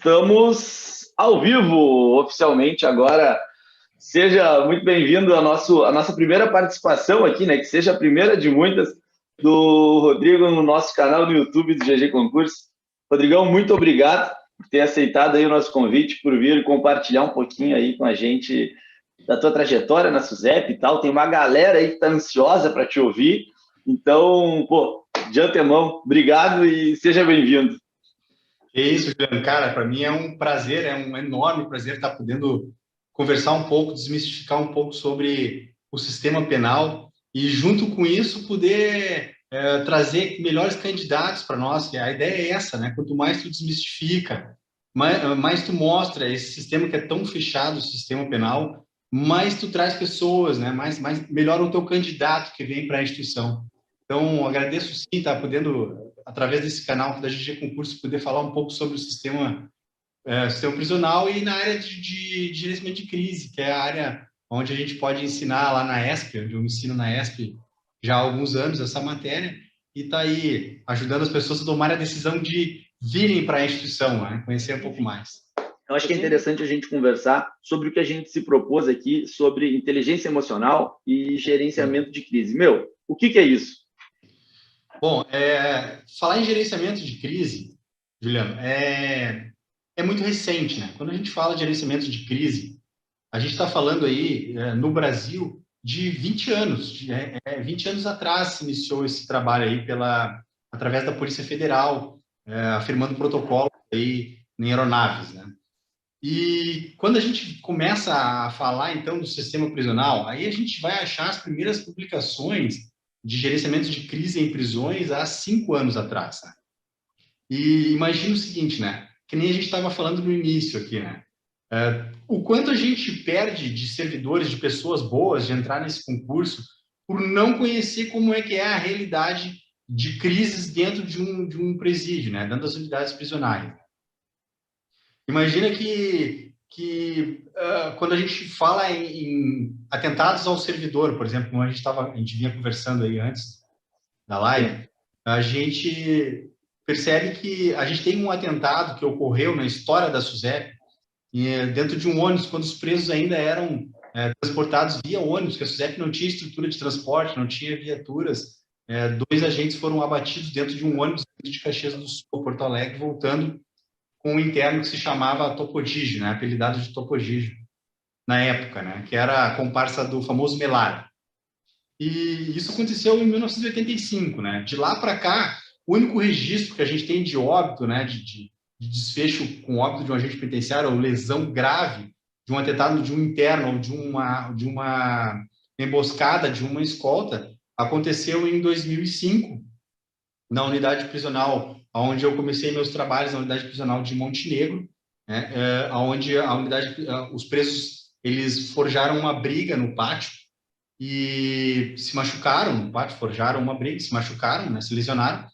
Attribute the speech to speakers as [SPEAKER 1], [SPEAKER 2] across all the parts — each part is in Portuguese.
[SPEAKER 1] Estamos ao vivo, oficialmente agora. Seja muito bem-vindo à nossa primeira participação aqui, né? Que seja a primeira de muitas do Rodrigo no nosso canal do YouTube do GG Concurso. Rodrigão, muito obrigado por ter aceitado aí o nosso convite, por vir compartilhar um pouquinho aí com a gente da tua trajetória na SUSEP e tal. Tem uma galera aí que está ansiosa para te ouvir. Então, pô, de antemão, obrigado e seja bem-vindo.
[SPEAKER 2] É isso, Juliano. Cara, para mim é um prazer, é um enorme prazer estar podendo conversar um pouco, desmistificar um pouco sobre o sistema penal e, junto com isso, poder trazer melhores candidatos para nós. A ideia é essa, né? Quanto mais tu desmistifica, mais tu mostra esse sistema que é tão fechado, o sistema penal, mais tu traz pessoas, né? Mais melhora o teu candidato que vem para a instituição. Então, agradeço sim, tá podendo, através desse canal da GG Concurso, poder falar um pouco sobre o sistema prisional e na área de gerenciamento de crise, que é a área onde a gente pode ensinar lá na ESP, onde eu ensino na ESP já há alguns anos essa matéria, e está aí ajudando as pessoas a tomar a decisão de virem para a instituição, né? Conhecer um pouco mais.
[SPEAKER 1] Eu acho que é interessante a gente conversar sobre o que a gente se propôs aqui, sobre inteligência emocional e gerenciamento de crise. Meu, o que é isso?
[SPEAKER 2] Bom, falar em gerenciamento de crise, Juliano, é muito recente, né? Quando a gente fala de gerenciamento de crise, a gente está falando aí, no Brasil, de 20 anos. 20 anos atrás se iniciou esse trabalho aí através da Polícia Federal, afirmando protocolos aí em aeronaves, né? E quando a gente começa a falar, então, do sistema prisional, aí a gente vai achar as primeiras publicações de gerenciamento de crise em prisões há 5 anos atrás, né? E imagina o seguinte, né? Que nem a gente estava falando no início aqui, né? O quanto a gente perde de servidores, de pessoas boas, de entrar nesse concurso, por não conhecer como é que é a realidade de crises dentro de um presídio, né? Dentro das unidades prisionais. Imagina que quando a gente fala em atentados ao servidor, por exemplo, como a gente vinha conversando aí antes da live, a gente percebe que a gente tem um atentado que ocorreu na história da SUSEP, dentro de um ônibus, quando os presos ainda eram transportados via ônibus, que a SUSEP não tinha estrutura de transporte, não tinha viaturas. 2 agentes foram abatidos dentro de um ônibus de Caxias do Sul, Porto Alegre, voltando com um interno que se chamava Topogígio, né, apelidado de Topogígio, na época, né, que era a comparsa do famoso Melar. E isso aconteceu em 1985, né? De lá para cá, o único registro que a gente tem de óbito, né, de desfecho com óbito de um agente penitenciário ou lesão grave de um atentado de um interno ou de uma emboscada de uma escolta, aconteceu em 2005, na unidade prisional, onde eu comecei meus trabalhos, na unidade prisional de Montenegro, né, onde os presos eles forjaram uma briga no pátio e se machucaram no pátio, forjaram uma briga, se machucaram, né, se lesionaram,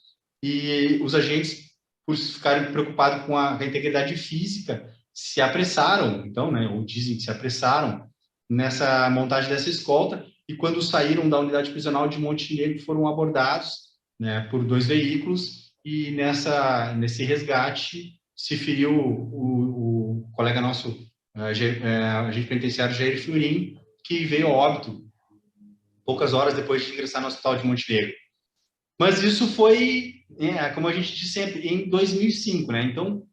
[SPEAKER 2] e os agentes, por ficarem preocupados com a integridade física, se apressaram, então, né, ou dizem que se apressaram nessa montagem dessa escolta, e quando saíram da unidade prisional de Montenegro, foram abordados, né, por 2 veículos, e nesse resgate se feriu o colega nosso, agente penitenciário Jair Fiorin, que veio a óbito poucas horas depois de ingressar no hospital de Montenegro. Mas isso foi, como a gente diz sempre, em 2005, né? Então,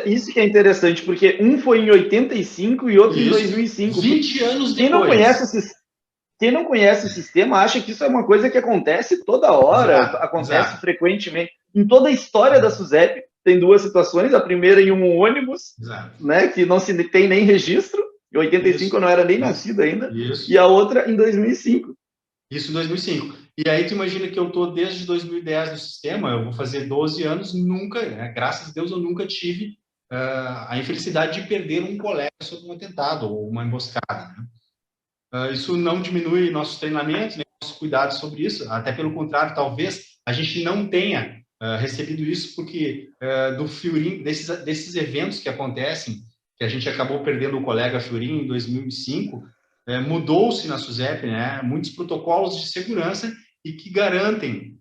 [SPEAKER 1] isso que é interessante, porque um foi em 85 e outro em 2005.
[SPEAKER 2] 20 anos depois.
[SPEAKER 1] Quem não conhece o sistema acha que isso é uma coisa que acontece toda hora, acontece frequentemente. Em toda a história da SUSEP, tem 2 situações. A primeira em um ônibus, né, que não se tem nem registro. Em 85 eu não era nem nascido ainda. E a outra em 2005.
[SPEAKER 2] Isso em 2005. E aí tu imagina que eu estou desde 2010 no sistema, eu vou fazer 12 anos, nunca, né, graças a Deus, eu nunca tive a infelicidade de perder um colega sob um atentado ou uma emboscada, né? Isso não diminui nossos treinamentos, nem nossos cuidados sobre isso, até pelo contrário, talvez a gente não tenha recebido isso porque do Fiorin, desses eventos que acontecem, que a gente acabou perdendo o colega Fiorin em 2005, mudou-se na SUSEP, né, muitos protocolos de segurança e que garantem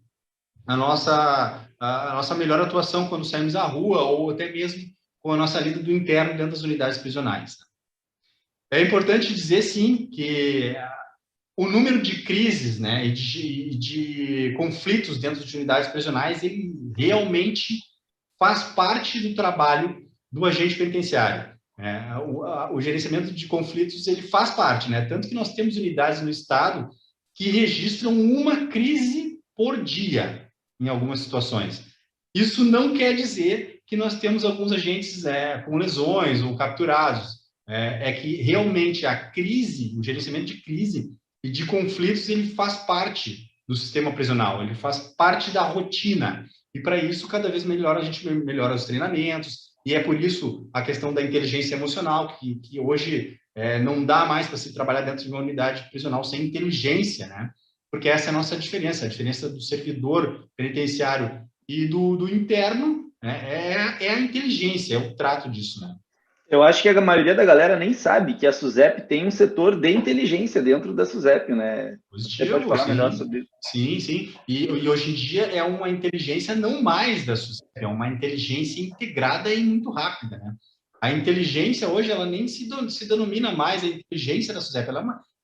[SPEAKER 2] a nossa a nossa melhor atuação quando saímos à rua ou até mesmo com a nossa lida do interno dentro das unidades prisionais. É importante dizer, sim, que o número de crises, né, e de conflitos dentro de unidades prisionais, ele realmente faz parte do trabalho do agente penitenciário. O gerenciamento de conflitos, ele faz parte, né? Tanto que nós temos unidades no estado que registram uma crise por dia, em algumas situações. Isso não quer dizer que nós temos alguns agentes com lesões ou capturados. É que realmente a crise, o gerenciamento de crise e de conflitos, ele faz parte do sistema prisional, ele faz parte da rotina. E para isso, cada vez melhor a gente melhora os treinamentos, e é por isso a questão da inteligência emocional, que hoje não dá mais para se trabalhar dentro de uma unidade prisional sem inteligência, né? Porque essa é a nossa diferença, a diferença do servidor penitenciário e do interno, né? É a inteligência, é o trato disso, né?
[SPEAKER 1] Eu acho que a maioria da galera nem sabe que a SUSEP tem um setor de inteligência dentro da SUSEP, né? Você pode
[SPEAKER 2] Positivo,
[SPEAKER 1] falar melhor
[SPEAKER 2] sim.
[SPEAKER 1] sobre isso?
[SPEAKER 2] Sim, sim. E hoje em dia é uma inteligência não mais da SUSEP, é uma inteligência integrada e muito rápida, né? A inteligência hoje, ela nem se denomina mais a inteligência da SUSEP,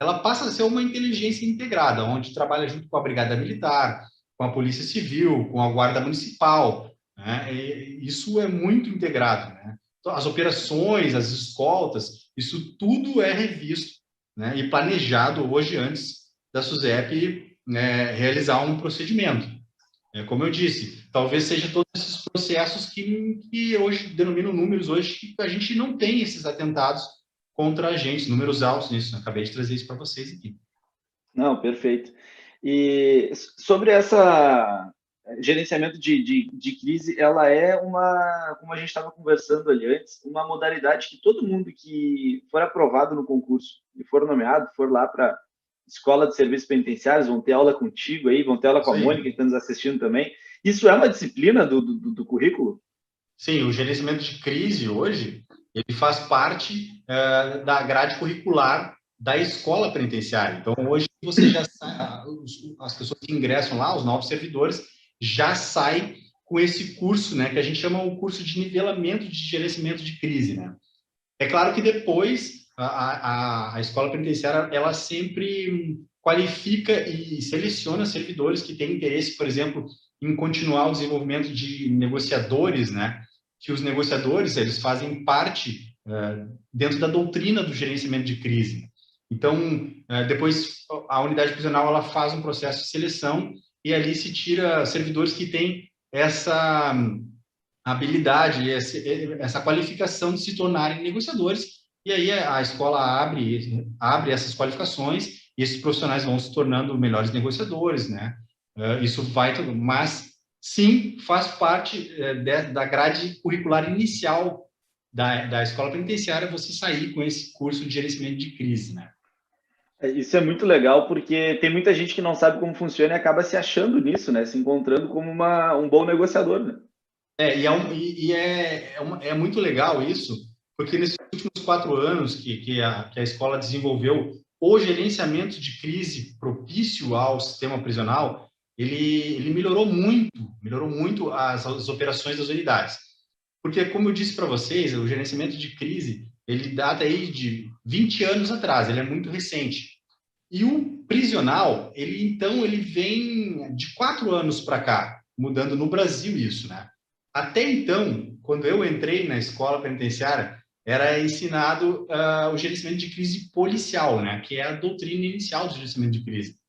[SPEAKER 2] ela passa a ser uma inteligência integrada, onde trabalha junto com a Brigada Militar, com a Polícia Civil, com a Guarda Municipal, né? E isso é muito integrado, né? Então, as operações, as escoltas, isso tudo é revisto, né, e planejado hoje antes da SUSEP, né, realizar um procedimento. Como eu disse, talvez seja todos esses processos que hoje denominam números, hoje que a gente não tem esses atentados contra agentes, números altos nisso. Acabei de trazer isso para vocês aqui.
[SPEAKER 1] Não, perfeito. E sobre essa gerenciamento de crise, ela é uma, como a gente estava conversando ali antes, uma modalidade que todo mundo que for aprovado no concurso e for nomeado, for lá para Escola de Serviços Penitenciários, vão ter aula contigo aí, vão ter aula com
[SPEAKER 2] Isso
[SPEAKER 1] a Mônica, que
[SPEAKER 2] aí.
[SPEAKER 1] está nos assistindo também. Isso é uma disciplina do currículo?
[SPEAKER 2] Sim, o gerenciamento de crise hoje, ele faz parte da grade curricular da escola penitenciária. Então, hoje você já as pessoas que ingressam lá, os novos servidores, já saem com esse curso, né, que a gente chama o curso de nivelamento de gerenciamento de crise, né? É claro que depois a escola penitenciária, ela sempre qualifica e seleciona servidores que têm interesse, por exemplo, em continuar o desenvolvimento de negociadores, né? Que os negociadores, eles fazem parte dentro da doutrina do gerenciamento de crise. Então, depois a unidade prisional, ela faz um processo de seleção e ali se tira servidores que têm essa habilidade, essa qualificação de se tornarem negociadores, e aí a escola abre essas qualificações e esses profissionais vão se tornando melhores negociadores, né? Isso vai tudo, mas sim, faz parte da grade curricular inicial da escola penitenciária você sair com esse curso de gerenciamento de crise, né?
[SPEAKER 1] Isso é muito legal, porque tem muita gente que não sabe como funciona e acaba se achando nisso, né? Se encontrando como um bom negociador, né?
[SPEAKER 2] É muito legal isso, porque nesses últimos 4 anos que a escola desenvolveu o gerenciamento de crise propício ao sistema prisional, ele melhorou muito as operações das unidades. Porque, como eu disse para vocês, o gerenciamento de crise, ele data aí de 20 anos atrás, ele é muito recente. E o prisional, ele vem de 4 anos para cá, mudando no Brasil isso, né? Até então, quando eu entrei na escola penitenciária, era ensinado o gerenciamento de crise policial, né? Que é a doutrina inicial do gerenciamento de crise.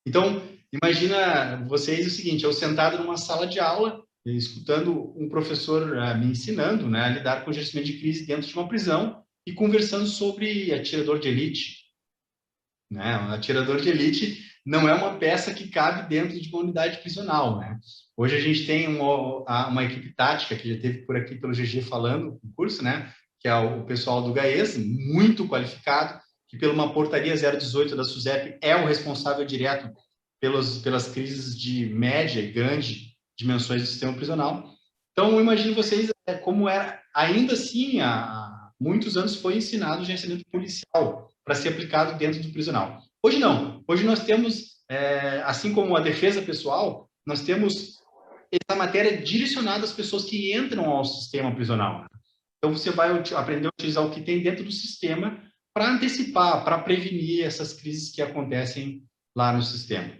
[SPEAKER 2] Então, imagina vocês o seguinte, eu sentado numa sala de aula, escutando um professor me ensinando, né, a lidar com o gerenciamento de crise dentro de uma prisão e conversando sobre atirador de elite, né? Um atirador de elite não é uma peça que cabe dentro de uma unidade prisional, né? Hoje a gente tem uma equipe tática que já teve por aqui pelo GG falando no curso, né? Que é o pessoal do GAES, muito qualificado, que pela uma portaria 018 da SUSEP é o responsável direto pelas crises de média e grande dimensões do sistema prisional. Então, imagino vocês como era, ainda assim, há muitos anos foi ensinado o gerenciamento policial para ser aplicado dentro do prisional. Hoje não. Hoje nós temos, assim como a defesa pessoal, nós temos essa matéria é direcionada às pessoas que entram ao sistema prisional, né? Então, você vai aprender a utilizar o que tem dentro do sistema para antecipar, para prevenir essas crises que acontecem lá no sistema.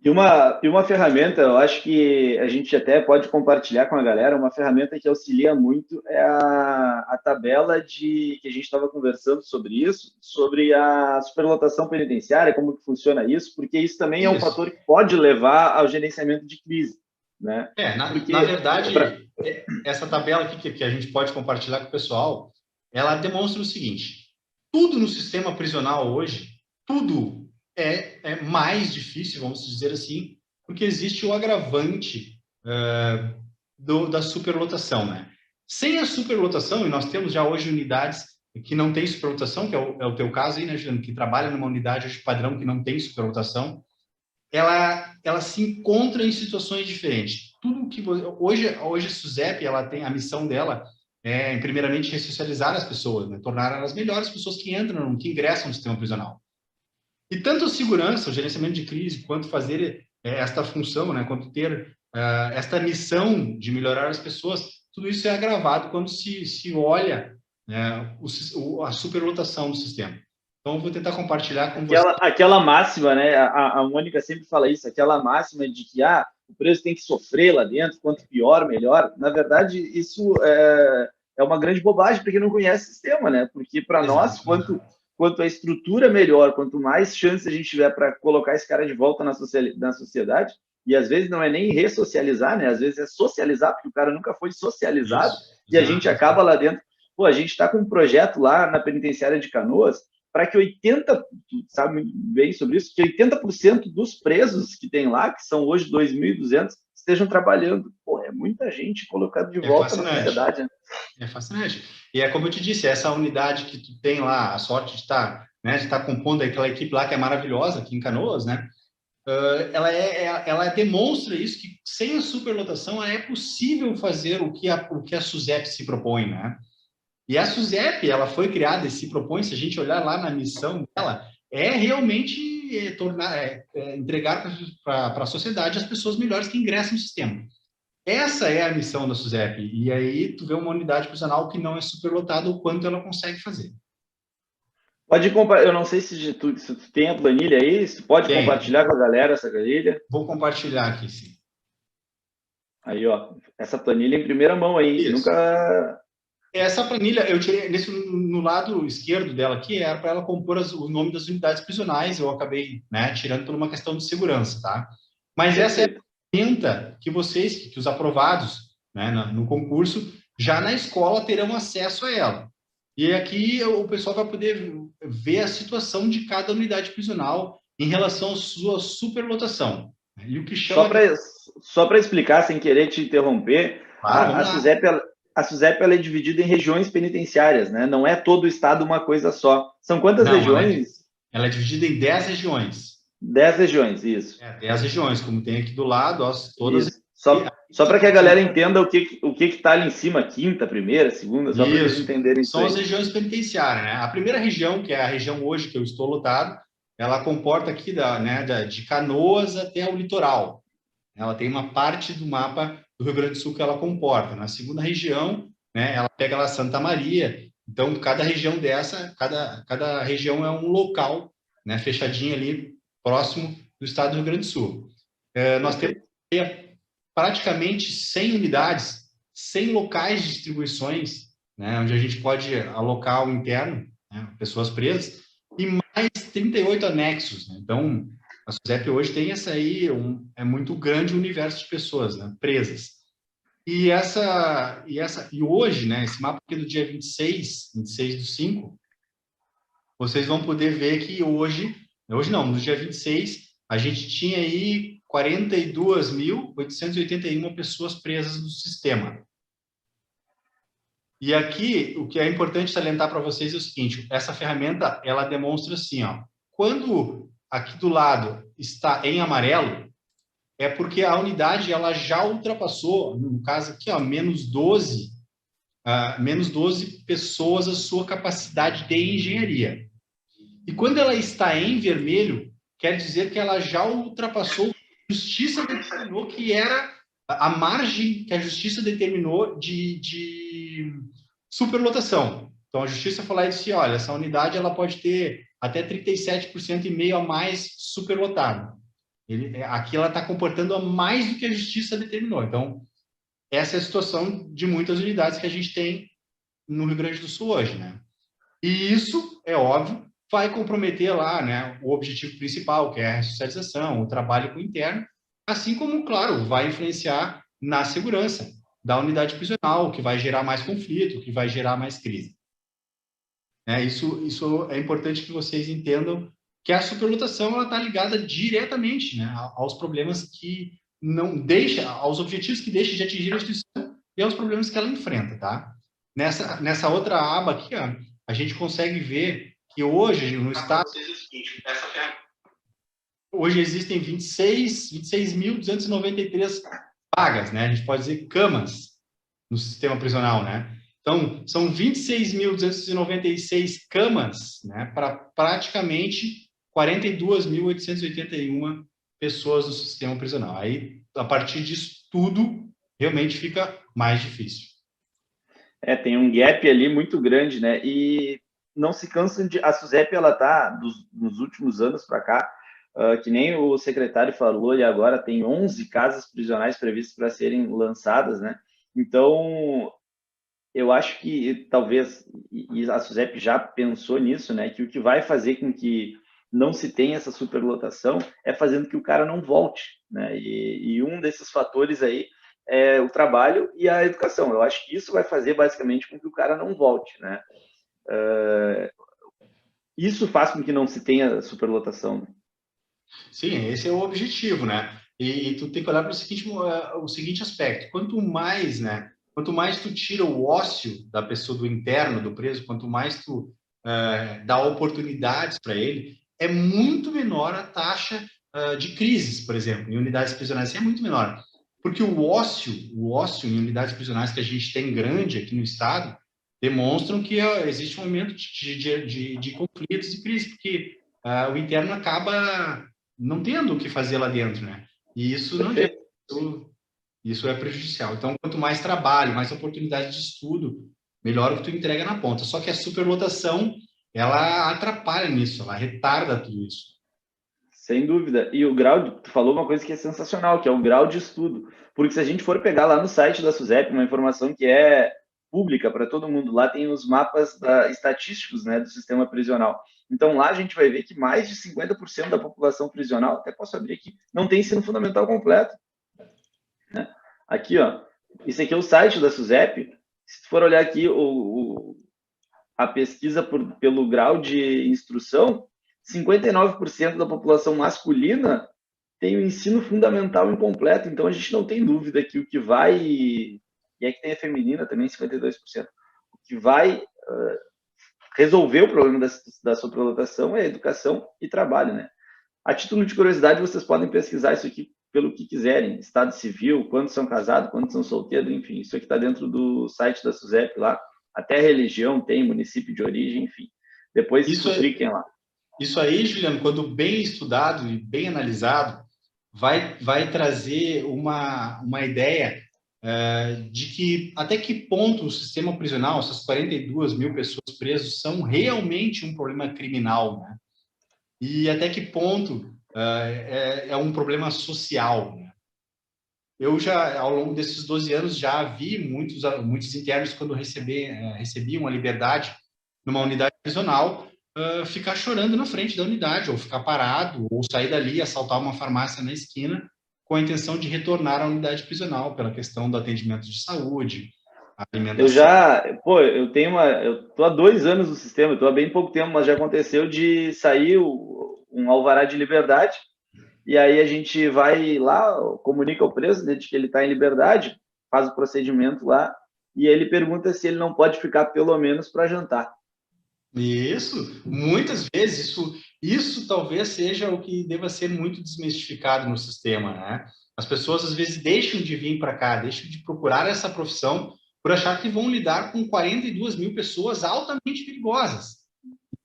[SPEAKER 1] E uma ferramenta, eu acho que a gente até pode compartilhar com a galera, uma ferramenta que auxilia muito é a tabela que a gente estava conversando sobre isso, sobre a superlotação penitenciária, como que funciona isso, porque isso também é um fator que pode levar ao gerenciamento de crise, né?
[SPEAKER 2] Na verdade, essa tabela aqui que a gente pode compartilhar com o pessoal, ela demonstra o seguinte: tudo no sistema prisional hoje, tudo é mais difícil, vamos dizer assim, porque existe o agravante da superlotação, né? Sem a superlotação, e nós temos já hoje unidades que não têm superlotação, que é o teu caso aí, né, Juliano, que trabalha numa unidade hoje padrão que não tem superlotação, ela se encontra em situações diferentes. Tudo que hoje a SUSEP, ela tem a missão dela primeiramente ressocializar as pessoas, né? Tornar elas melhores pessoas que ingressam no sistema prisional. E tanto a segurança, o gerenciamento de crise, quanto fazer esta função, né? Quanto ter esta missão de melhorar as pessoas, tudo isso é agravado quando se olha, né, a superlotação do sistema. Então, eu vou tentar compartilhar com você.
[SPEAKER 1] Aquela máxima, né? A Mônica sempre fala isso, aquela máxima de que o preso tem que sofrer lá dentro, quanto pior, melhor. Na verdade, isso é uma grande bobagem para quem não conhece o sistema, né? Porque para nós, quanto a estrutura melhor, quanto mais chance a gente tiver para colocar esse cara de volta na sociedade, e às vezes não é nem ressocializar, né? Às vezes é socializar, porque o cara nunca foi socializado, e a gente acaba lá dentro. Pô, a gente está com um projeto lá na penitenciária de Canoas, para que 80%, sabe bem sobre isso, que 80% dos presos que tem lá, que são hoje 2.200, estejam trabalhando. Pô, é muita gente colocada de volta na sociedade. Né?
[SPEAKER 2] É fascinante. E é como eu te disse, essa unidade que tu tem lá, a sorte de estar, né, de estar compondo aquela equipe lá que é maravilhosa aqui em Canoas, né? Ela demonstra isso, que sem a superlotação é possível fazer o que a SUSEP se propõe, né? E a SUSEP, ela foi criada e se propõe, se a gente olhar lá na missão dela, realmente entregar para a sociedade as pessoas melhores que ingressam no sistema. Essa é a missão da SUSEP. E aí tu vê uma unidade prisional que não é superlotada, o quanto ela consegue fazer.
[SPEAKER 1] Pode compartilhar, eu não sei se tu tem a planilha aí, se pode compartilhar com a galera essa planilha.
[SPEAKER 2] Vou compartilhar aqui, sim.
[SPEAKER 1] Aí, ó, essa planilha em primeira mão aí,
[SPEAKER 2] isso.
[SPEAKER 1] Nunca...
[SPEAKER 2] Essa planilha, eu tirei no lado esquerdo dela aqui, era para ela compor o nome das unidades prisionais, eu acabei, né, tirando por uma questão de segurança, tá? Mas essa é a ferramenta que que os aprovados, né, no concurso, já na escola terão acesso a ela. E aqui o pessoal vai poder ver a situação de cada unidade prisional em relação à sua superlotação. E o que chama...
[SPEAKER 1] Só para explicar, sem querer te interromper, a SUSEP ela é dividida em regiões penitenciárias, né? Não é todo o estado uma coisa só. São quantas regiões?
[SPEAKER 2] Ela é dividida em 10 regiões.
[SPEAKER 1] 10 regiões, isso.
[SPEAKER 2] 10 regiões, como tem aqui do lado, todas.
[SPEAKER 1] Isso. Só para que a galera entenda o que está ali em cima, quinta, primeira, segunda, só para eles entenderem isso.
[SPEAKER 2] São as regiões penitenciárias, né? A primeira região, que é a região hoje que eu estou lotado, ela comporta aqui de Canoas até o litoral. Ela tem uma parte do mapa do Rio Grande do Sul que ela comporta. Na segunda região, né, ela pega lá Santa Maria. Então, cada região cada região é um local, né, fechadinho ali, próximo do estado do Rio Grande do Sul. Nós temos praticamente 100 unidades, 100 locais de distribuições, né, onde a gente pode alocar o interno, né, pessoas presas, e mais 38 anexos. Né? Então, a SUSEP hoje tem é muito grande o universo de pessoas, né, presas. E hoje, né, esse mapa aqui do dia 26/5, vocês vão poder ver que hoje não, no dia 26, a gente tinha aí 42.881 pessoas presas no sistema. E aqui, o que é importante salientar para vocês é o seguinte, essa ferramenta, ela demonstra assim, ó, quando aqui do lado está em amarelo, é porque a unidade ela já ultrapassou, no caso aqui, ó, menos 12 pessoas a sua capacidade de engenharia. E quando ela está em vermelho, quer dizer que ela já ultrapassou, a justiça determinou que era a margem que a justiça determinou de superlotação. Então, a justiça falou e disse, olha, essa unidade ela pode ter até 37,5% a mais superlotada. Aqui ela está comportando a mais do que a justiça determinou. Então, essa é a situação de muitas unidades que a gente tem no Rio Grande do Sul hoje, né? E isso, é óbvio, vai comprometer lá, né, o objetivo principal, que é a ressocialização, o trabalho com o interno, assim como, claro, vai influenciar na segurança da unidade prisional, que vai gerar mais conflito, que vai gerar mais crise. Isso é importante que vocês entendam que a superlotação está ligada diretamente, né, aos problemas que não deixa, aos objetivos que deixa de atingir a instituição e aos problemas que ela enfrenta, tá? Nessa outra aba aqui, ó, a gente consegue ver que hoje no estado hoje existem 26.293 vagas, né? A gente pode dizer camas no sistema prisional, né? Então, são 26.296 camas, né, para praticamente 42.881 pessoas no sistema prisional. Aí, a partir disso tudo, realmente fica mais difícil.
[SPEAKER 1] Tem um gap ali muito grande, né? E não se cansam de... A SUSEP, ela tá, nos últimos anos para cá, que nem o secretário falou, e agora tem 11 casas prisionais previstas para serem lançadas, né? Então, eu acho que talvez, e a SUSEP já pensou nisso, né? Que o que vai fazer com que não se tenha essa superlotação é fazendo que o cara não volte, né? E um desses fatores aí é o trabalho e a educação. Eu acho que isso vai fazer basicamente com que o cara não volte, né? Isso faz com que não se tenha superlotação.
[SPEAKER 2] Sim, esse é o objetivo, né? E tu tem que olhar para o seguinte aspecto: quanto mais, né? Quanto mais tu tira o ócio da pessoa, do interno, do preso, quanto mais tu dá oportunidades para ele, é muito menor a taxa de crises, por exemplo, em unidades prisionais. É muito menor, porque o ócio em unidades prisionais que a gente tem grande aqui no estado demonstram que existe um momento de conflitos e crises, porque o interno acaba não tendo o que fazer lá dentro, né? E isso não adianta. Isso é prejudicial. Então, quanto mais trabalho, mais oportunidade de estudo, melhor o que tu entrega na ponta. Só que a superlotação, ela atrapalha nisso, ela retarda tudo isso.
[SPEAKER 1] Sem dúvida. E o grau, tu falou uma coisa que é sensacional, que é o grau de estudo. Porque se a gente for pegar lá no site da SUSEP, uma informação que é pública para todo mundo, lá tem os mapas estatísticos, né, do sistema prisional. Então lá a gente vai ver que mais de 50% da população prisional, até posso abrir aqui, não tem ensino fundamental completo. Né? Aqui, ó, esse aqui é o site da SUSEP. Se tu for olhar aqui a pesquisa pelo grau de instrução, 59% da população masculina tem o ensino fundamental incompleto. Então, a gente não tem dúvida que o que vai... E aqui tem a feminina também, 52%. O que vai resolver o problema da superlotação é educação e trabalho, né? A título de curiosidade, vocês podem pesquisar isso aqui pelo que quiserem. Estado civil, quantos são casados, quantos são solteiros, enfim. Isso aqui está dentro do site da SUSEP lá. Até religião tem, município de origem, enfim. Depois cliquem lá.
[SPEAKER 2] Isso aí, Juliano, quando bem estudado e bem analisado, vai trazer uma ideia de que até que ponto o sistema prisional, essas 42 mil pessoas presas, são realmente um problema criminal, né? E até que ponto é um problema social, né? Eu já, ao longo desses 12 anos, já vi muitos internos, quando recebiam a liberdade numa unidade prisional, ficar chorando na frente da unidade, ou ficar parado, ou sair dali e assaltar uma farmácia na esquina, com a intenção de retornar à unidade prisional, pela questão do atendimento de saúde, alimentação.
[SPEAKER 1] Eu tô há 2 anos no sistema, eu tô há bem pouco tempo, mas já aconteceu de sair um alvará de liberdade, e aí a gente vai lá, comunica ao preso, né, de que ele está em liberdade, faz o procedimento lá, e ele pergunta se ele não pode ficar pelo menos para jantar.
[SPEAKER 2] Isso, muitas vezes, isso talvez seja o que deva ser muito desmistificado no sistema, né? As pessoas, às vezes, deixam de vir para cá, deixam de procurar essa profissão por achar que vão lidar com 42 mil pessoas altamente perigosas.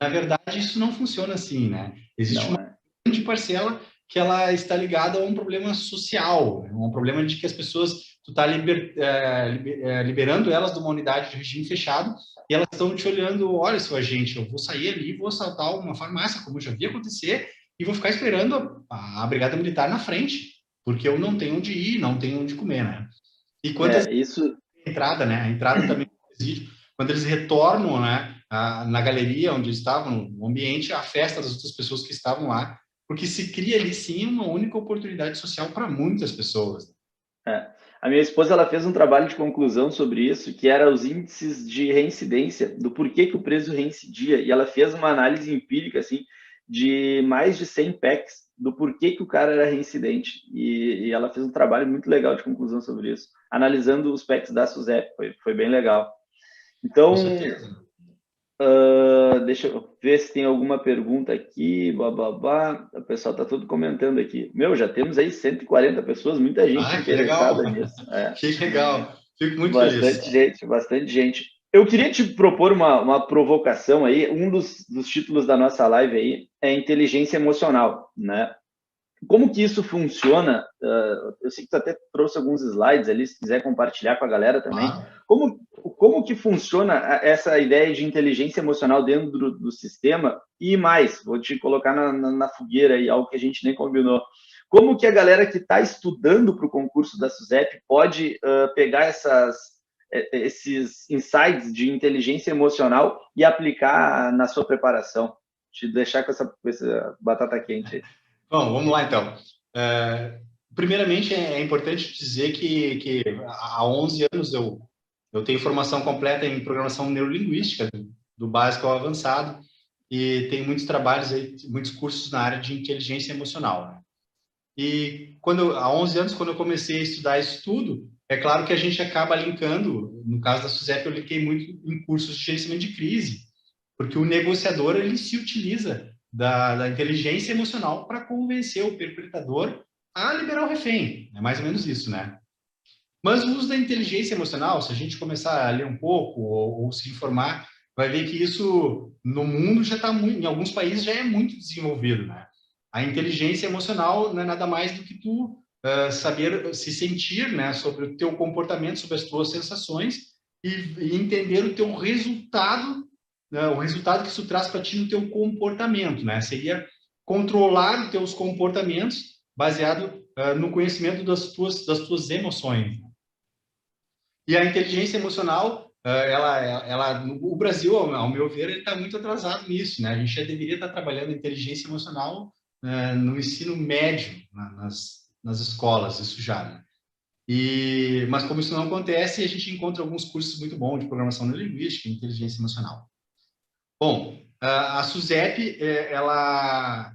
[SPEAKER 2] Na verdade, isso não funciona assim, né? Existe uma grande parcela que ela está ligada a um problema social, um problema de que as pessoas, tu está liberando elas de uma unidade de regime fechado e elas estão te olhando, olha, seu agente, eu vou sair ali, vou assaltar uma farmácia, como eu já vi acontecer, e vou ficar esperando a Brigada Militar na frente, porque eu não tenho onde ir, não tenho onde comer, né? E quantas
[SPEAKER 1] Isso...
[SPEAKER 2] entrada, né? A entrada também do presídio, quando eles retornam, né, na galeria onde estavam, no ambiente, a festa das outras pessoas que estavam lá, porque se cria ali sim uma única oportunidade social para muitas pessoas.
[SPEAKER 1] A minha esposa, ela fez um trabalho de conclusão sobre isso, que era os índices de reincidência, do porquê que o preso reincidia, e ela fez uma análise empírica, assim, de mais de 100 PECs, do porquê que o cara era reincidente, e ela fez um trabalho muito legal de conclusão sobre isso, analisando os PECs da SUSEP, foi bem legal. Então,
[SPEAKER 2] com certeza.
[SPEAKER 1] Deixa eu ver se tem alguma pergunta aqui, bababá. O pessoal está todo comentando aqui. Meu, já temos aí 140 pessoas, muita gente
[SPEAKER 2] Que legal!
[SPEAKER 1] interessada nisso.
[SPEAKER 2] Que legal! Fico muito
[SPEAKER 1] Bastante
[SPEAKER 2] feliz.
[SPEAKER 1] gente, bastante gente. Eu queria te propor uma provocação aí. Um dos títulos da nossa live aí é inteligência emocional, né? Como que isso funciona? Eu sei que tu até trouxe alguns slides ali, se quiser compartilhar com a galera também.
[SPEAKER 2] Claro.
[SPEAKER 1] Como que funciona essa ideia de inteligência emocional dentro do sistema? E mais, vou te colocar na fogueira aí, algo que a gente nem combinou. Como que a galera que está estudando para o concurso da SUSEP pode pegar esses insights de inteligência emocional e aplicar na sua preparação? Te deixar com essa batata quente aí.
[SPEAKER 2] Bom, vamos lá então. Primeiramente, é importante dizer que há 11 anos eu tenho formação completa em programação neurolinguística, do básico ao avançado, e tenho muitos trabalhos aí, muitos cursos na área de inteligência emocional, né? E há 11 anos, quando eu comecei a estudar isso tudo, é claro que a gente acaba linkando, no caso da SUSEP, eu linkei muito em cursos de gerenciamento de crise, porque o negociador, ele se utiliza da inteligência emocional para convencer o perpetrador a liberar o refém. É mais ou menos isso, né? Mas o uso da inteligência emocional, se a gente começar a ler um pouco ou se informar, vai ver que isso no mundo já está muito, em alguns países já é muito desenvolvido, né? A inteligência emocional não é nada mais do que tu saber se sentir, né, sobre o teu comportamento, sobre as tuas sensações e entender o teu resultado, né, o resultado que isso traz para ti no teu comportamento, né? Seria controlar os teus comportamentos baseado no conhecimento das tuas emoções. E a inteligência emocional, o Brasil, ao meu ver, ele está muito atrasado nisso, né? A gente já deveria estar trabalhando inteligência emocional no ensino médio, nas escolas, isso já, né? Mas como isso não acontece, a gente encontra alguns cursos muito bons de programação neurolinguística e inteligência emocional. Bom, a SUSEP, ela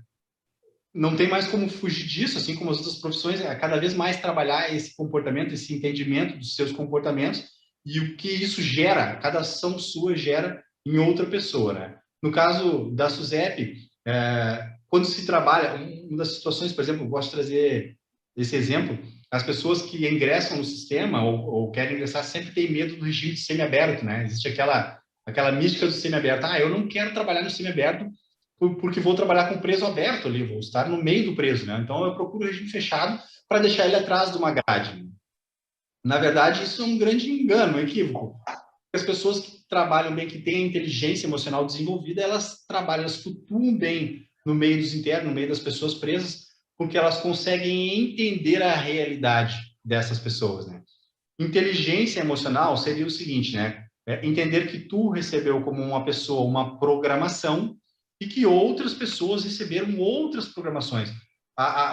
[SPEAKER 2] não tem mais como fugir disso, assim como as outras profissões, é cada vez mais trabalhar esse comportamento, esse entendimento dos seus comportamentos e o que isso gera, cada ação sua gera em outra pessoa, né? No caso da SUSEP, quando se trabalha, uma das situações, por exemplo, eu gosto de trazer esse exemplo, as pessoas que ingressam no sistema ou querem ingressar sempre têm medo do regime de semiaberto, né? Existe aquela mística do semiaberto. Eu não quero trabalhar no semiaberto porque vou trabalhar com preso aberto ali, vou estar no meio do preso, né? Então eu procuro o regime fechado para deixar ele atrás de uma grade. Na verdade, isso é um grande engano, um equívoco. As pessoas que trabalham bem, que têm a inteligência emocional desenvolvida, elas trabalham, elas flutuam bem no meio dos internos, no meio das pessoas presas, porque elas conseguem entender a realidade dessas pessoas, né? Inteligência emocional seria o seguinte, né? Entender que tu recebeu como uma pessoa uma programação e que outras pessoas receberam outras programações.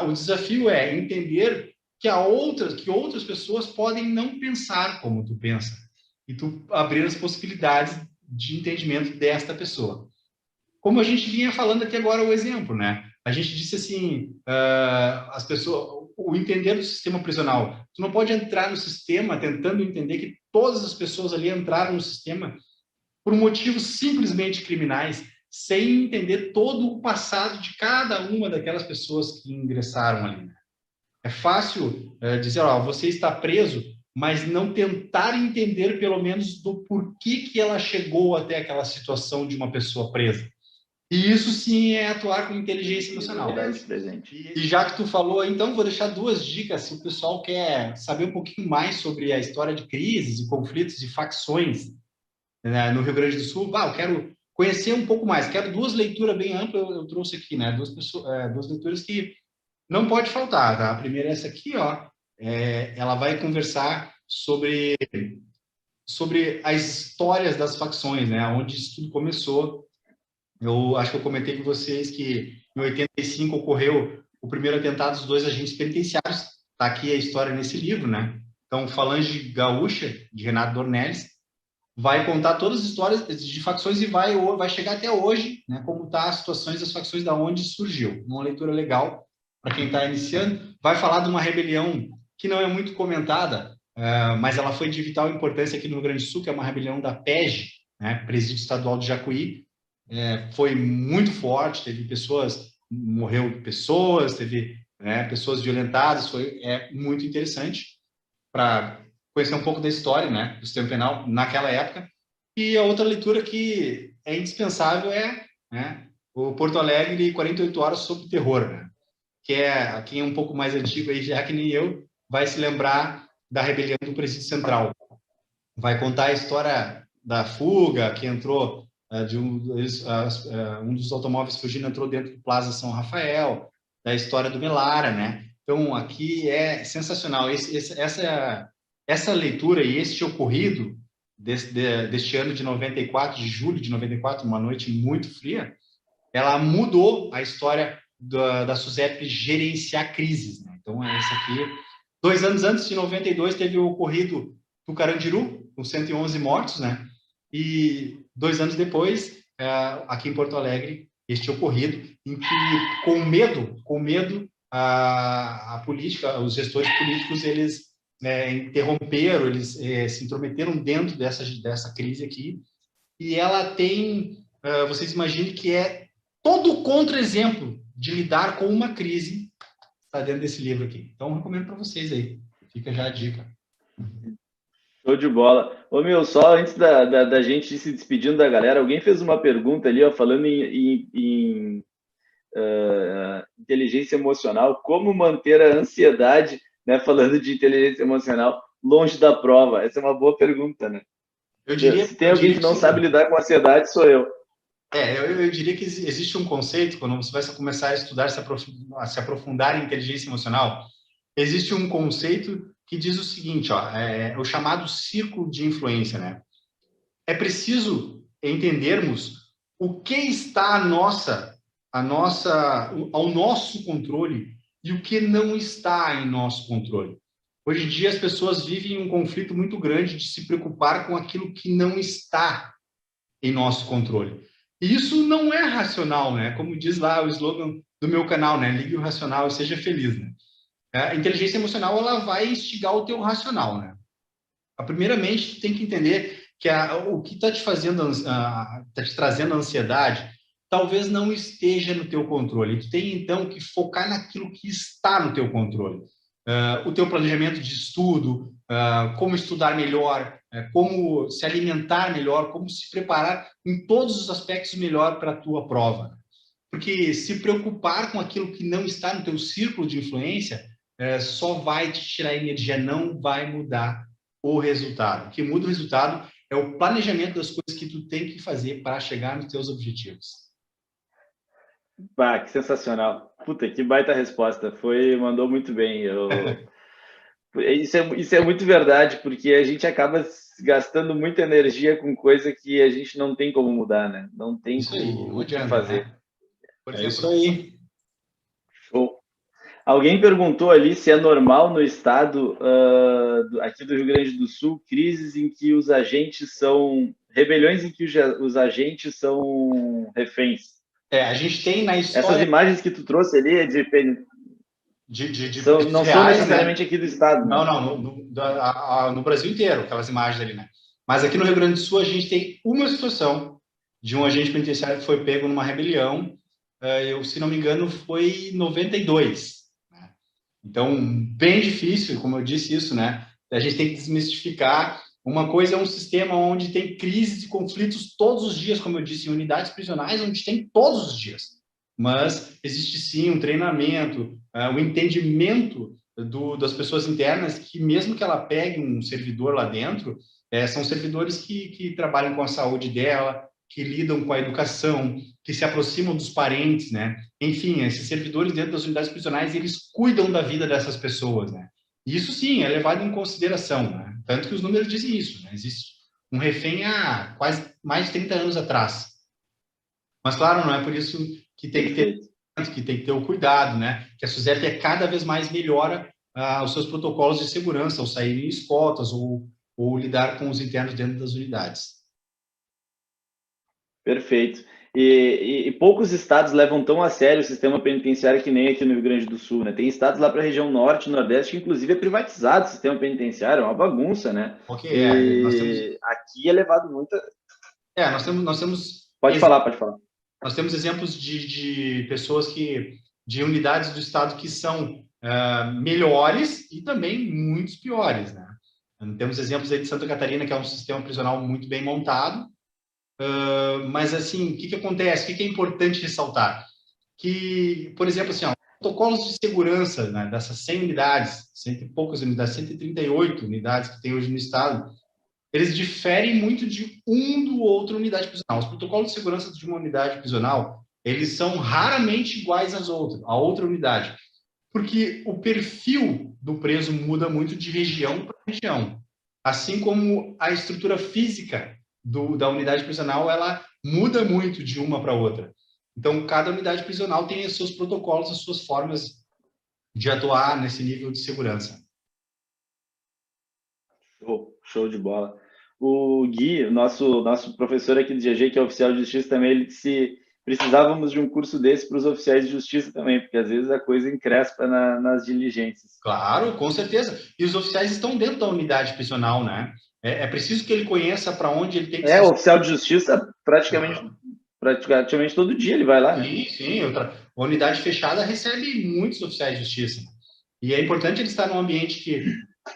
[SPEAKER 2] O desafio é entender que outras pessoas podem não pensar como tu pensa e tu abrir as possibilidades de entendimento desta pessoa. Como a gente vinha falando aqui agora, o exemplo, né? A gente disse assim, as pessoas, o entender do sistema prisional. Tu não pode entrar no sistema tentando entender que todas as pessoas ali entraram no sistema por motivos simplesmente criminais, sem entender todo o passado de cada uma daquelas pessoas que ingressaram ali. É fácil dizer, você está preso, mas não tentar entender pelo menos do porquê que ela chegou até aquela situação de uma pessoa presa. E isso sim é atuar com inteligência emocional. E já que tu falou, então vou deixar 2 dicas se o pessoal quer saber um pouquinho mais sobre a história de crises e conflitos e facções, né, no Rio Grande do Sul. Eu quero conhecer um pouco mais. Quero 2 leituras bem amplas, eu trouxe aqui, né? 2 leituras que não pode faltar, tá? A primeira é essa aqui, ó. Ela vai conversar sobre as histórias das facções, né? Onde isso tudo começou. Eu acho que eu comentei com vocês que em 85 ocorreu o primeiro atentado dos 2 agentes penitenciários. Está aqui a história nesse livro, né? Então, Falange Gaúcha, de Renato Dornelles, vai contar todas as histórias de facções e vai chegar até hoje, né? Como está as situações das facções, da onde surgiu. Uma leitura legal para quem está iniciando. Vai falar de uma rebelião que não é muito comentada, mas ela foi de vital importância aqui no Rio Grande do Sul, que é uma rebelião da PEG, né? Presídio Estadual do Jacuí. Foi muito forte, morreu pessoas, teve, né, pessoas violentadas, foi muito interessante para conhecer um pouco da história, né, do sistema penal naquela época. E a outra leitura que é indispensável né, o Porto Alegre 48 Horas sobre o Terror, né, que quem é um pouco mais antigo aí, já que nem eu, vai se lembrar da rebelião do Presídio Central. Vai contar a história da fuga, que entrou de um dos automóveis fugindo entrou dentro do Plaza São Rafael, da história do Melara, né? Então, aqui é sensacional. Essa leitura e este ocorrido deste ano de 94, de julho de 94, uma noite muito fria, ela mudou a história da SUSEP gerenciar crises, né? Então, é essa aqui. 2 anos antes, de 92, teve o ocorrido do Carandiru, com 111 mortos, né? E 2 anos depois, aqui em Porto Alegre, este ocorrido, em que, com medo, a política, os gestores políticos, eles interromperam, eles se intrometeram dentro dessa crise aqui, e ela tem, vocês imaginem que é todo o contra-exemplo de lidar com uma crise está dentro desse livro aqui. Então, eu recomendo para vocês aí. Fica já a dica.
[SPEAKER 1] Show de bola. Ô, meu, só antes da gente ir se despedindo da galera, alguém fez uma pergunta ali, ó, falando em inteligência emocional, como manter a ansiedade, né, falando de inteligência emocional, longe da prova? Essa é uma boa pergunta, né? Se tem alguém que não sabe lidar com ansiedade, sou eu.
[SPEAKER 2] Eu diria que existe um conceito, quando você vai começar a estudar, se aprofundar em inteligência emocional, existe um conceito que diz o seguinte, ó, o chamado círculo de influência, né? É preciso entendermos o que está ao nosso controle e o que não está em nosso controle. Hoje em dia, as pessoas vivem um conflito muito grande de se preocupar com aquilo que não está em nosso controle. E isso não é racional, né? Como diz lá o slogan do meu canal, né? Ligue o racional e seja feliz, né? A inteligência emocional, ela vai instigar o teu racional, né? Primeiramente, tu tem que entender que o que está te fazendo, está te trazendo ansiedade, talvez não esteja no teu controle. Tu tem, então, que focar naquilo que está no teu controle. O teu planejamento de estudo, como estudar melhor, como se alimentar melhor, como se preparar em todos os aspectos melhor para a tua prova. Porque se preocupar com aquilo que não está no teu círculo de influência só vai te tirar energia, não vai mudar o resultado. O que muda o resultado é o planejamento das coisas que tu tem que fazer para chegar nos teus objetivos.
[SPEAKER 1] Bah, que sensacional. Puta, que baita resposta. Mandou muito bem. Isso é muito verdade, porque a gente acaba gastando muita energia com coisa que a gente não tem como mudar, né? Não tem o que fazer.
[SPEAKER 2] Né? Por exemplo, isso aí.
[SPEAKER 1] Show. Alguém perguntou ali se é normal no estado aqui do Rio Grande do Sul crises em que os agentes são rebeliões em que os agentes são reféns.
[SPEAKER 2] A gente tem na história.
[SPEAKER 1] Essas imagens que tu trouxe ali é de não reais, são necessariamente, né? Aqui do estado.
[SPEAKER 2] Não, no Brasil inteiro, aquelas imagens ali, né? Mas aqui no Rio Grande do Sul a gente tem uma situação de um agente penitenciário que foi pego numa rebelião, se não me engano, foi em 92. Então, bem difícil, como eu disse isso, né? A gente tem que desmistificar Uma coisa é um sistema onde tem crises e conflitos todos os dias, como eu disse, em unidades prisionais, onde tem todos os dias. Mas existe sim um treinamento, um entendimento das pessoas internas, que mesmo que ela pegue um servidor lá dentro, são servidores que trabalham com a saúde dela, que lidam com a educação, que se aproximam dos parentes, né? Enfim, esses servidores dentro das unidades prisionais, eles cuidam da vida dessas pessoas, né? E isso sim é levado em consideração, né? Tanto que os números dizem isso, né? Existe um refém há quase mais de 30 anos atrás. Mas claro, não é por isso que tem que ter, que tem que ter o cuidado, né? Que a SUSEP cada vez mais melhora os seus protocolos de segurança, ao sair em escoltas ou lidar com os internos dentro das unidades.
[SPEAKER 1] Perfeito. E poucos estados levam tão a sério o sistema penitenciário que nem aqui no Rio Grande do Sul, né? Tem estados lá para a região norte e nordeste que inclusive é privatizado o sistema penitenciário, é uma bagunça, né?
[SPEAKER 2] Ok, nós temos...
[SPEAKER 1] Aqui é levado muita...
[SPEAKER 2] nós temos...
[SPEAKER 1] Pode falar, pode falar.
[SPEAKER 2] Nós temos exemplos de pessoas de unidades do estado que são melhores e também muitos piores, né? Temos exemplos aí de Santa Catarina, que é um sistema prisional muito bem montado, mas, assim, o que acontece? O que é importante ressaltar? Que, por exemplo, assim, protocolos de segurança, né, dessas 100 unidades, 100 e poucas unidades, 138 unidades que tem hoje no estado, eles diferem muito de do outro unidade prisional. Os protocolos de segurança de uma unidade prisional, eles são raramente iguais à outra unidade, porque o perfil do preso muda muito de região para região, assim como a estrutura física da unidade prisional, ela muda muito de uma para outra. Então, cada unidade prisional tem os seus protocolos, as suas formas de atuar nesse nível de segurança.
[SPEAKER 1] Show de bola. O Gui, nosso professor aqui do GG, que é oficial de justiça também, ele disse precisávamos de um curso desse para os oficiais de justiça também, porque às vezes a coisa encrespa nas diligências.
[SPEAKER 2] Claro, com certeza. E os oficiais estão dentro da unidade prisional, né? É preciso que ele conheça para onde ele tem que
[SPEAKER 1] o oficial de justiça praticamente todo dia ele vai lá, né?
[SPEAKER 2] Sim. A unidade fechada recebe muitos oficiais de justiça. E é importante ele estar num ambiente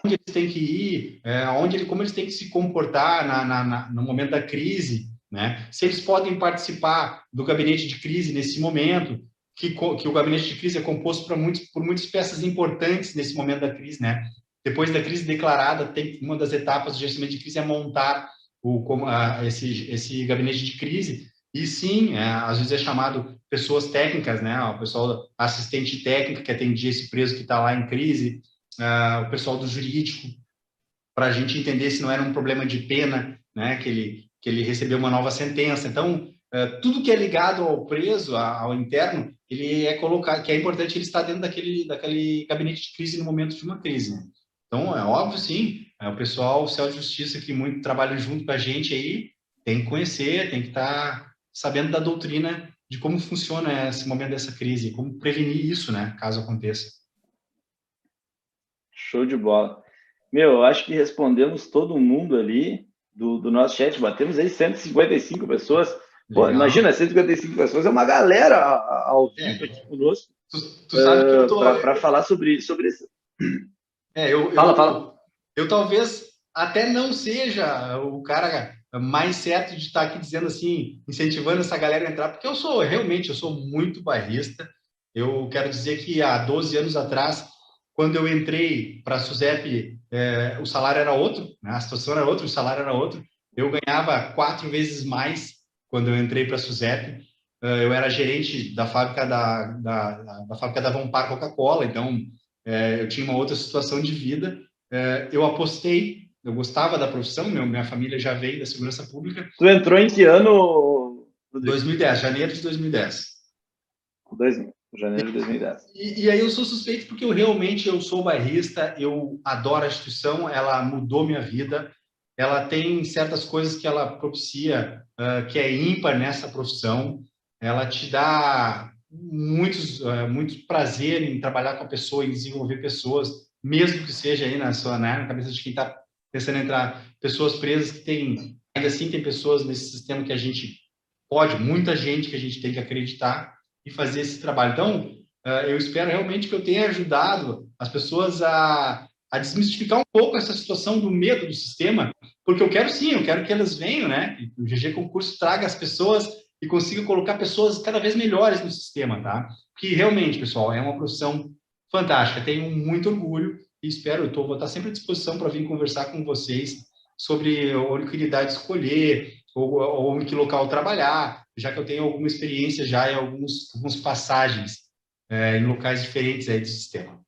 [SPEAKER 2] onde eles têm que ir, como eles têm que se comportar no momento da crise, né? Se eles podem participar do gabinete de crise nesse momento, que o gabinete de crise é composto por muitas peças importantes nesse momento da crise, né? Depois da crise declarada, uma das etapas do gerenciamento de crise é montar esse gabinete de crise. E sim, às vezes é chamado pessoas técnicas, né? O pessoal assistente técnico que atendia esse preso que está lá em crise, o pessoal do jurídico, para a gente entender se não era um problema de pena, né? Que ele recebeu uma nova sentença. Então, tudo que é ligado ao preso, ao interno, ele é colocado, que é importante ele estar dentro daquele gabinete de crise no momento de uma crise, né? Então, é óbvio, sim, o pessoal, o Céu de Justiça, que muito trabalha junto com a gente aí, tem que conhecer, tem que estar sabendo da doutrina de como funciona esse momento dessa crise, como prevenir isso, né, caso aconteça.
[SPEAKER 1] Show de bola. Eu acho que respondemos todo mundo ali do nosso chat, batemos aí 155 pessoas. Pô, imagina, 155 pessoas é uma galera ao vivo aqui conosco.
[SPEAKER 2] Tu sabe que eu tô...
[SPEAKER 1] Para falar sobre isso.
[SPEAKER 2] Fala. Eu talvez até não seja o cara mais certo de estar aqui dizendo assim, incentivando essa galera a entrar, porque eu sou muito bairrista. Eu quero dizer que há 12 anos atrás, quando eu entrei para a SUSEP, o salário era outro, né? A situação era outra, o salário era outro. Eu ganhava 4 vezes mais quando eu entrei para a SUSEP. Eu era gerente da fábrica da fábrica da Vompar Coca-Cola, então eu tinha uma outra situação de vida. Eu apostei, eu gostava da profissão, minha família já veio da segurança pública.
[SPEAKER 1] Tu entrou em que ano?
[SPEAKER 2] 2010, janeiro de 2010.
[SPEAKER 1] Janeiro de 2010.
[SPEAKER 2] E aí eu sou suspeito porque eu sou bairrista, eu adoro a instituição, ela mudou minha vida, ela tem certas coisas que ela propicia, que é ímpar nessa profissão, ela te dá muito prazer em trabalhar com a pessoa, em desenvolver pessoas, mesmo que seja aí na cabeça de quem está pensando em entrar, pessoas presas que ainda assim tem pessoas nesse sistema que a gente muita gente que a gente tem que acreditar e fazer esse trabalho. Então, eu espero realmente que eu tenha ajudado as pessoas a desmistificar um pouco essa situação do medo do sistema, Porque eu quero sim, eu quero que elas venham, né? Que o GG Concurso traga as pessoas e consiga colocar pessoas cada vez melhores no sistema, tá? Que realmente, pessoal, é uma profissão fantástica. Tenho muito orgulho e espero, vou estar sempre à disposição para vir conversar com vocês sobre o que unidade escolher ou em que local trabalhar, já que eu tenho alguma experiência já em algumas passagens em locais diferentes aí do sistema.